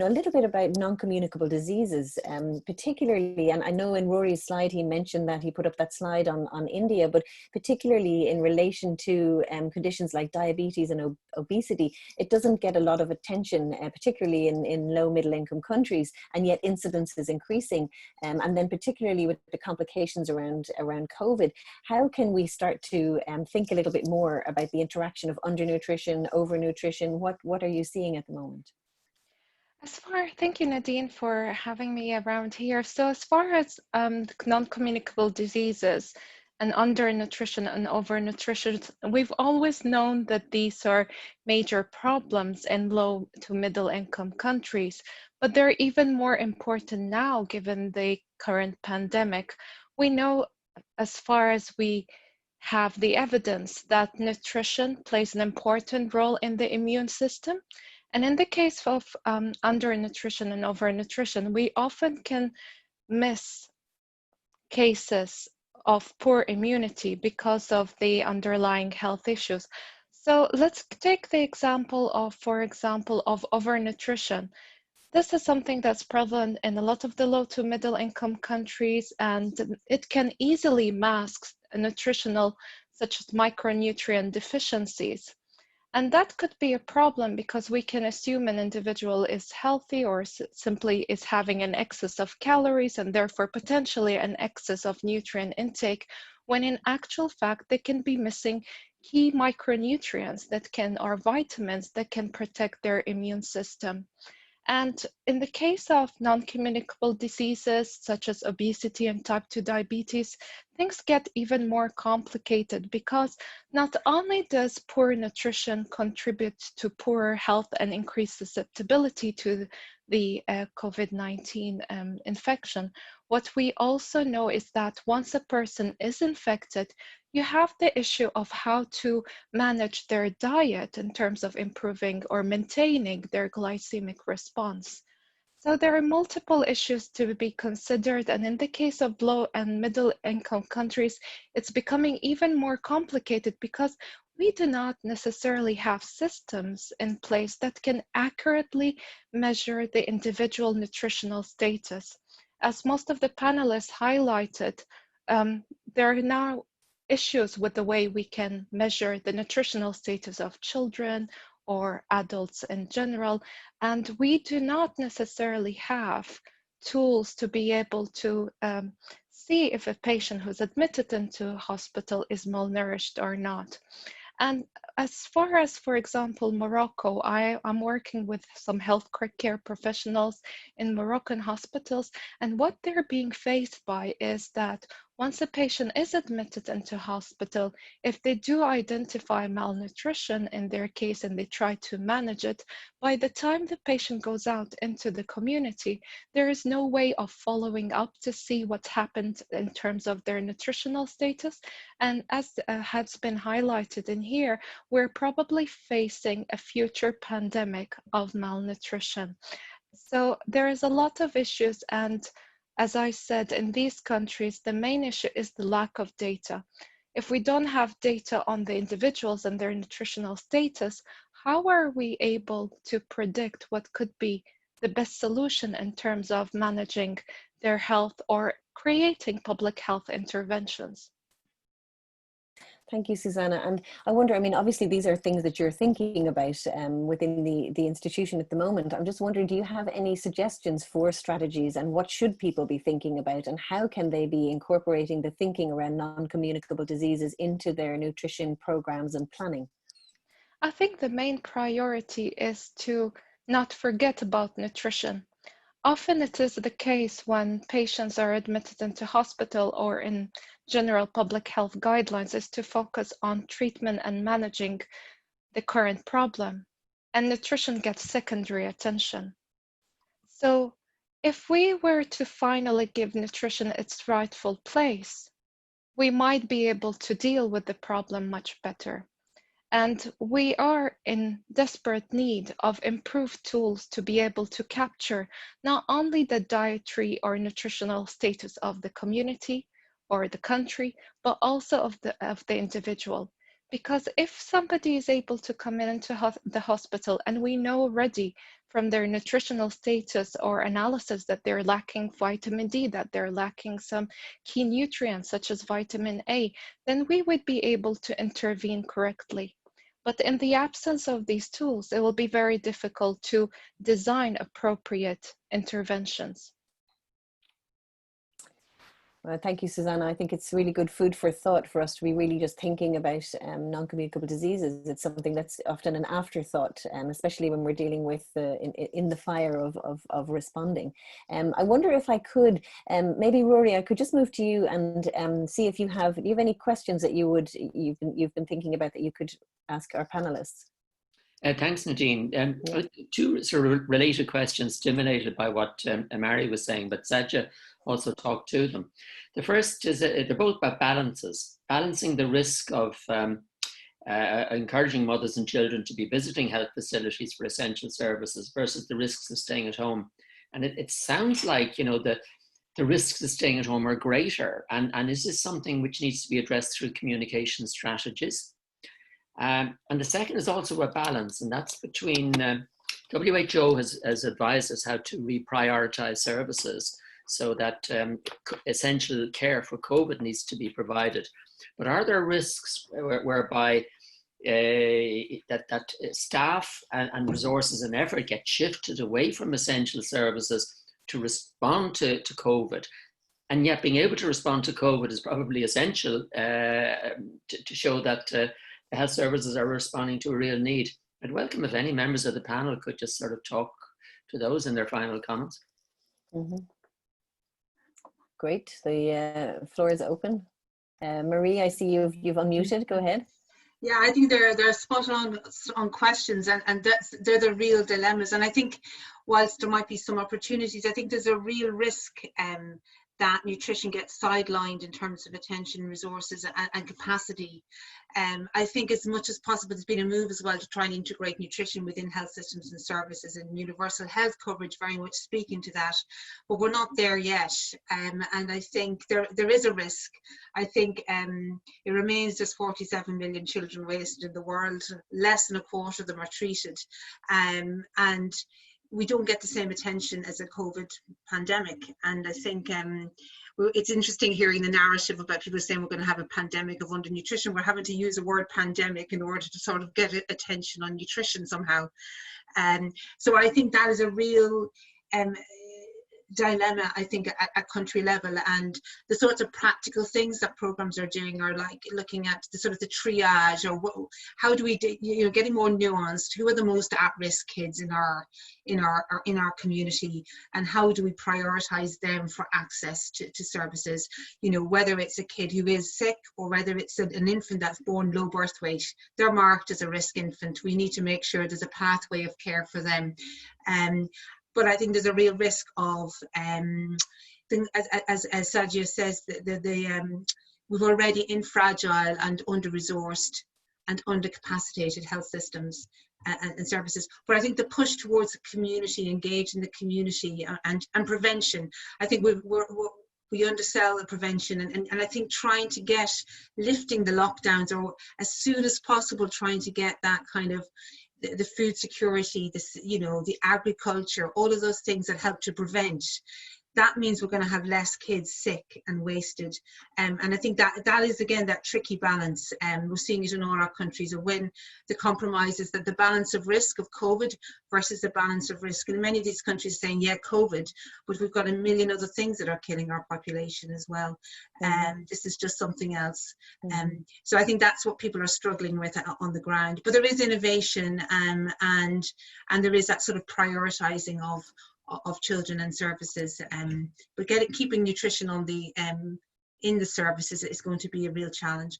about non-communicable diseases, particularly, and I know in Rory's slide, he mentioned that he put up that slide on India, but particularly in relation to conditions like diabetes and obesity, it doesn't get a lot of attention, particularly in low middle income countries, and yet incidence is increasing. And then particularly with the complications around COVID, how can we start to think a little bit more about the interaction of undernutrition, overnutrition? What are you seeing at the moment? Thank you, Nadine, for having me around here. So as far as non-communicable diseases and undernutrition and overnutrition, we've always known that these are major problems in low to middle income countries, but they're even more important now given the current pandemic. We know, as far as we have the evidence, that nutrition plays an important role in the immune system. And in the case of undernutrition and overnutrition, we often can miss cases of poor immunity because of the underlying health issues. So let's take the example of, for example, of overnutrition. This is something that's prevalent in a lot of the low to middle income countries, and it can easily mask nutritional, such as micronutrient deficiencies. And that could be a problem because we can assume an individual is healthy or simply is having an excess of calories and therefore potentially an excess of nutrient intake, when in actual fact they can be missing key micronutrients that can, or vitamins that can protect their immune system. And in the case of non-communicable diseases such as obesity and type 2 diabetes, things get even more complicated because not only does poor nutrition contribute to poorer health and increased susceptibility to the COVID-19 infection, what we also know is that once a person is infected, you have the issue of how to manage their diet in terms of improving or maintaining their glycemic response. So there are multiple issues to be considered, and in the case of low and middle income countries, it's becoming even more complicated because we do not necessarily have systems in place that can accurately measure the individual nutritional status. As most of the panelists highlighted, there are now issues with the way we can measure the nutritional status of children or adults in general, and we do not necessarily have tools to be able to see if a patient who's admitted into hospital is malnourished or not. And as far as, for example, Morocco, I'm working with some health care professionals in Moroccan hospitals, and what they're being faced by is that once a patient is admitted into hospital, if they do identify malnutrition in their case and they try to manage it, by the time the patient goes out into the community, there is no way of following up to see what's happened in terms of their nutritional status. And as has been highlighted in here, we're probably facing a future pandemic of malnutrition. So there is a lot of issues, and as I said, in these countries, the main issue is the lack of data. If we don't have data on the individuals and their nutritional status, how are we able to predict what could be the best solution in terms of managing their health or creating public health interventions? Thank you, Susanna. And I wonder, I mean, obviously these are things that you're thinking about within the institution at the moment. I'm just wondering, do you have any suggestions for strategies, and what should people be thinking about, and how can they be incorporating the thinking around non-communicable diseases into their nutrition programs and planning? I think the main priority is to not forget about nutrition. Often it is the case when patients are admitted into hospital or in general public health guidelines is to focus on treatment and managing the current problem, and nutrition gets secondary attention. So if we were to finally give nutrition its rightful place, we might be able to deal with the problem much better. And we are in desperate need of improved tools to be able to capture not only the dietary or nutritional status of the community or the country, but also of the individual. Because if somebody is able to come into the hospital and we know already from their nutritional status or analysis that they're lacking vitamin D, that they're lacking some key nutrients such as vitamin A, then we would be able to intervene correctly. But in the absence of these tools, it will be very difficult to design appropriate interventions. Well, thank you, Susanna. I think it's really good food for thought for us to be really just thinking about non-communicable diseases. It's something that's often an afterthought, especially when we're dealing with in the fire of responding. I wonder if I could, maybe Rory, I could just move to you and see if do you have any questions that you've been thinking about that you could ask our panelists. Thanks, Nadine. Two sort of related questions stimulated by what Mary was saying, but Sajia also talked to them. The first is they're both about balancing the risk of encouraging mothers and children to be visiting health facilities for essential services versus the risks of staying at home. And it sounds like, you know, the the risks of staying at home are greater. And is this something which needs to be addressed through communication strategies? And the second is also a balance, and that's between WHO has advised us how to reprioritize services so that essential care for COVID needs to be provided. But are there risks whereby that staff and resources and effort get shifted away from essential services to respond to COVID? And yet being able to respond to COVID is probably essential to show that the health services are responding to a real need. I'd welcome if any members of the panel could just sort of talk to those in their final comments. Mm-hmm. Great, the floor is open. Marie, I see you've unmuted, go ahead. Yeah, I think they're spot on questions, and they're the real dilemmas. And I think whilst there might be some opportunities, I think there's a real risk that nutrition gets sidelined in terms of attention, resources and capacity. I think as much as possible, there's been a move as well to try and integrate nutrition within health systems and services, and universal health coverage very much speaking to that, but we're not there yet. And I think there is a risk. I think it remains there's 47 million children wasted in the world, less than a quarter of them are treated. And we don't get the same attention as a COVID pandemic. And I think it's interesting hearing the narrative about people saying we're going to have a pandemic of undernutrition. We're having to use the word pandemic in order to sort of get attention on nutrition somehow. So I think that is a real dilemma, I think, at country level, and the sorts of practical things that programs are doing are like looking at the sort of the triage, or how do we do, getting more nuanced. Who are the most at-risk kids in our community, and how do we prioritize them for access to services? Whether it's a kid who is sick or whether it's an infant that's born low birth weight, they're marked as a risk infant. We need to make sure there's a pathway of care for them. But I think there's a real risk of, as Sajia says, we've already in fragile and under-resourced and under-capacitated health systems and services. But I think the push towards the community, engage in the community and prevention, I think we undersell the prevention, and I think trying to lifting the lockdowns, or as soon as possible trying to get that kind of the food security, the agriculture, all of those things that help to prevent. That means we're going to have less kids sick and wasted. And I think that is, again, that tricky balance. We're seeing it in all our countries, of when the compromise is that the balance of risk of COVID versus the balance of risk. And many of these countries are saying, yeah, COVID, but we've got a million other things that are killing our population as well. This is just something else. So I think that's what people are struggling with on the ground. But there is innovation, and there is that sort of prioritizing of children and services, but keeping nutrition on in the services is going to be a real challenge.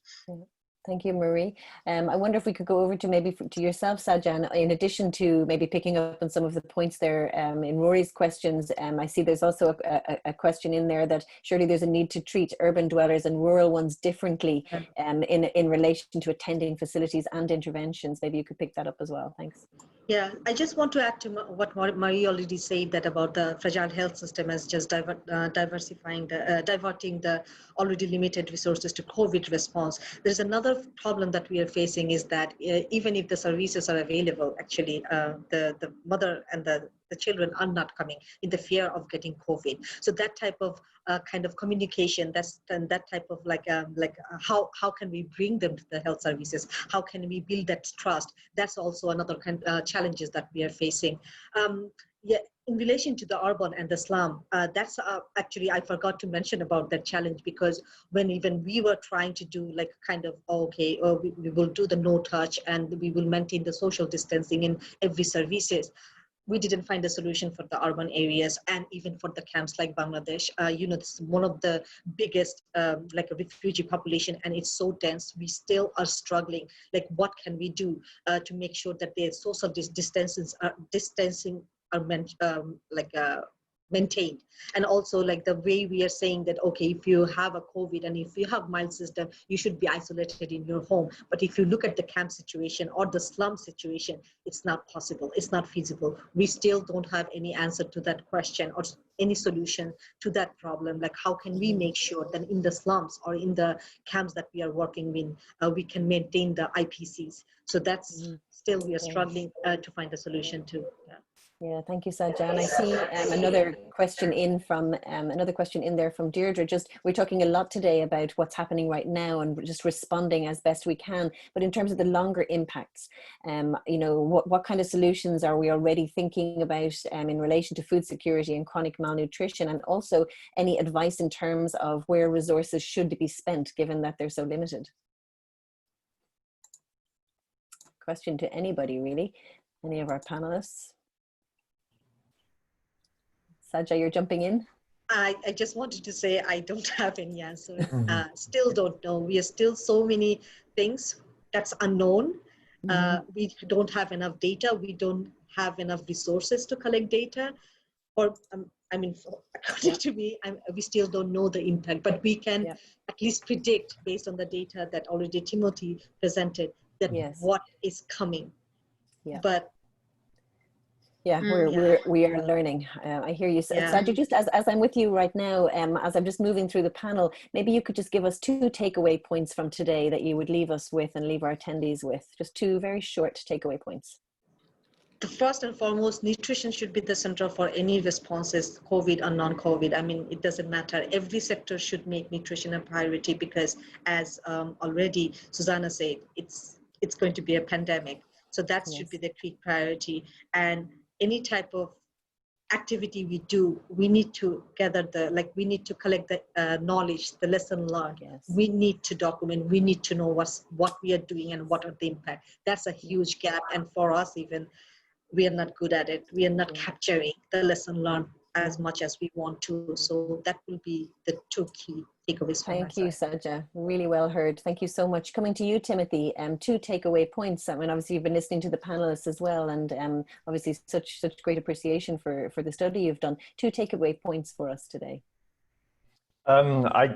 Thank you, Marie. I wonder if we could go over to maybe to yourself, Sajia, in addition to maybe picking up on some of the points there in Rory's questions. I see there's also a question in there that surely there's a need to treat urban dwellers and rural ones differently in relation to attending facilities and interventions. Maybe you could pick that up as well. Thanks. Yeah, I just want to add to what Marie already said, that about the fragile health system as just diverting the already limited resources to COVID response. There's another problem that we are facing, is that even if the services are available, actually the mother and the children are not coming in the fear of getting COVID. So that type of kind of communication, that type of how can we bring them to the health services? How can we build that trust? That's also another kind of challenges that we are facing. Yeah, in relation to the urban and the slum, that's actually, I forgot to mention about that challenge, because when even we were trying to do we will do the no touch and we will maintain the social distancing in every services, we didn't find a solution for the urban areas, and even for the camps like Bangladesh. This is one of the biggest a refugee population, and it's so dense. We still are struggling. What can we do to make sure that the social distancing are maintained. And also like the way we are saying that, okay, if you have a COVID and if you have mild system, you should be isolated in your home. But if you look at the camp situation or the slum situation, it's not possible. It's not feasible. We still don't have any answer to that question or any solution to that problem. Like how can we make sure that in the slums or in the camps that we are working in, we can maintain the IPCs. So that's still we are struggling to find a solution to. Yeah, thank you, Sajia. And I see another question in there from Deirdre. Just we're talking a lot today about what's happening right now and just responding as best we can. But in terms of the longer impacts, you know, what kind of solutions are we already thinking about in relation to food security and chronic malnutrition, and also any advice in terms of where resources should be spent, given that they're so limited? Question to anybody, really, any of our panelists. Sajia, you're jumping in. I just wanted to say I don't have any answer. Still don't know. We are still so many things that's unknown. We don't have enough data. We don't have enough resources to collect data. Or I mean, according to me, we still don't know the impact, but we can at least predict based on the data that already Timothy presented that what is coming. But yeah, we are learning. I hear you. Sajia, just as I'm with you right now, as I'm just moving through the panel, maybe you could just give us 2 takeaway points from today that you would leave us with and leave our attendees with. Just 2 very short takeaway points. The first and foremost, nutrition should be the center for any responses, COVID or non-COVID. I mean, it doesn't matter. Every sector should make nutrition a priority because, as already Susanna said, it's going to be a pandemic. So that should be the key priority. And any type of activity we do, we need to gather we need to collect the knowledge, the lesson learned. We need to document, we need to know what we are doing and what are the impact. That's a huge gap. And for us even, we are not good at it. We are not capturing the lesson learned as much as we want to. So that will be the 2 key takeaways. Thank you, Sajia. Really well heard. Thank you so much. Coming to you, Timothy, 2 takeaway points. I mean, obviously you've been listening to the panelists as well, and obviously such great appreciation for the study you've done. 2 takeaway points for us today. I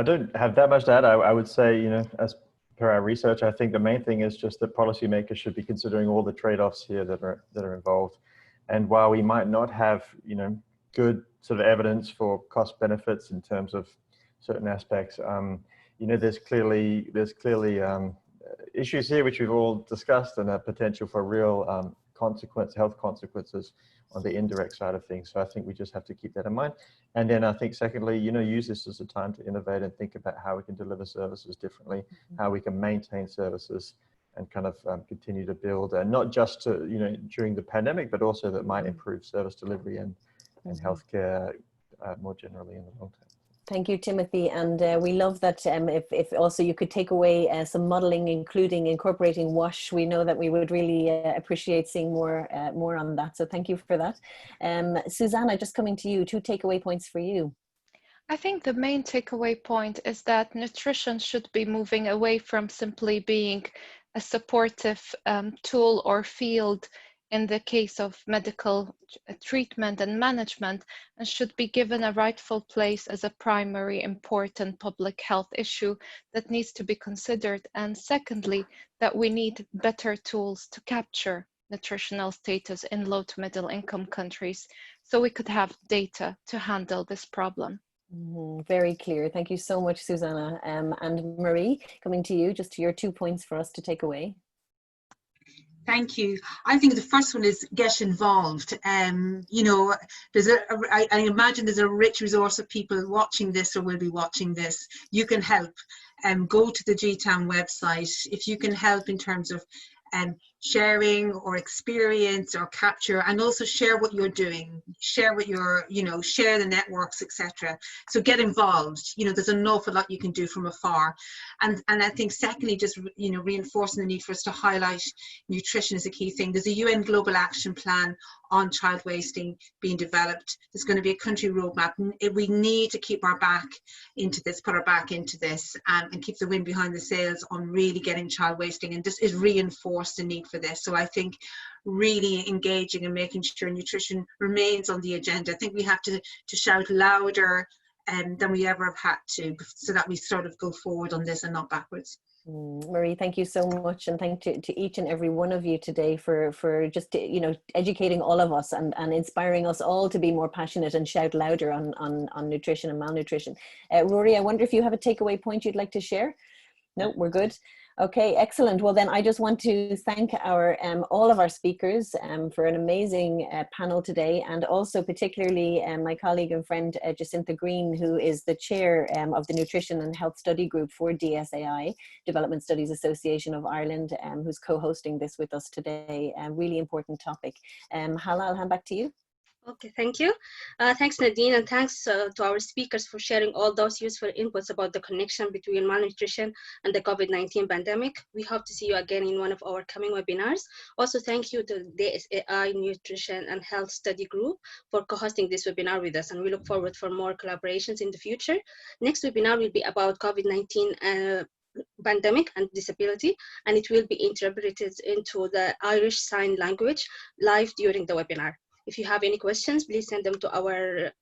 don't have that much to add. I would say, you know, as per our research, I think the main thing is just that policymakers should be considering all the trade-offs here that are involved. And while we might not have, you know, good sort of evidence for cost benefits in terms of certain aspects, you know, there's clearly issues here which we've all discussed, and a potential for real health consequences on the indirect side of things. So I think we just have to keep that in mind. And then I think secondly, you know, use this as a time to innovate and think about how we can deliver services differently, how we can maintain services and kind of continue to build, and not just to, you know, during the pandemic, but also that might improve service delivery and healthcare more generally in the long term. Thank you, Timothy. And we love that if also you could take away some modeling, including incorporating WASH, we know that we would really appreciate seeing more on that. So thank you for that. Susanna, just coming to you, 2 takeaway points for you. I think the main takeaway point is that nutrition should be moving away from simply being a supportive tool or field in the case of medical treatment and management, and should be given a rightful place as a primary important public health issue that needs to be considered. And secondly, that we need better tools to capture nutritional status in low to middle income countries, so we could have data to handle this problem. Very clear. Thank you so much, Susanna. And Marie, coming to you, just your 2 points for us to take away. Thank you. I think the first one is get involved. You know, I imagine there's a rich resource of people watching this or will be watching this. You can help. Go to the GTAM website. If you can help in terms of sharing or experience or capture, and also share what you're doing, share what you're, you know, share the networks, etc. So get involved. You know, there's an awful lot you can do from afar. And I think secondly, just, you know, reinforcing the need for us to highlight nutrition is a key thing. There's a UN Global Action Plan on child wasting being developed. There's going to be a country roadmap. We need to keep our back into this, put our back into this, and keep the wind behind the sails on really getting child wasting, and this is reinforced the need for this. So I think really engaging and making sure nutrition remains on the agenda. I think we have to shout louder than we ever have had to, so that we sort of go forward on this and not backwards. Marie, thank you so much, and thank to each and every one of you today for just, you know, educating all of us and inspiring us all to be more passionate and shout louder on nutrition and malnutrition. Rory, I wonder if you have a takeaway point you'd like to share? No, we're good. Okay, excellent. Well, then I just want to thank our all of our speakers for an amazing panel today, and also particularly my colleague and friend Jacinta Green, who is the chair of the Nutrition and Health Study Group for DSAI, Development Studies Association of Ireland, who's co-hosting this with us today. Really important topic. Hala, I'll hand back to you. Okay, thank you. Thanks, Nadine, and thanks to our speakers for sharing all those useful inputs about the connection between malnutrition and the COVID-19 pandemic. We hope to see you again in one of our coming webinars. Also, thank you to the DSAI Nutrition and Health Study Group for co-hosting this webinar with us, and we look forward for more collaborations in the future. Next webinar will be about COVID-19 pandemic and disability, and it will be interpreted into the Irish Sign Language live during the webinar. If you have any questions, please send them to our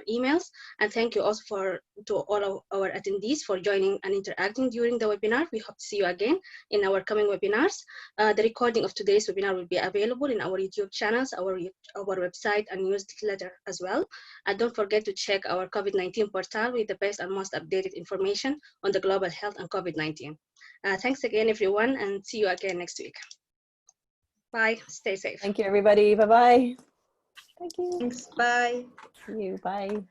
emails. And thank you also to all of our attendees for joining and interacting during the webinar. We hope to see you again in our coming webinars. The recording of today's webinar will be available in our YouTube channels, our website, and newsletter as well. And don't forget to check our COVID-19 portal with the best and most updated information on the global health and COVID-19. Thanks again, everyone, and see you again next week. Bye. Stay safe. Thank you, everybody. Bye-bye. Thank you. Thanks. Bye. See you. Bye.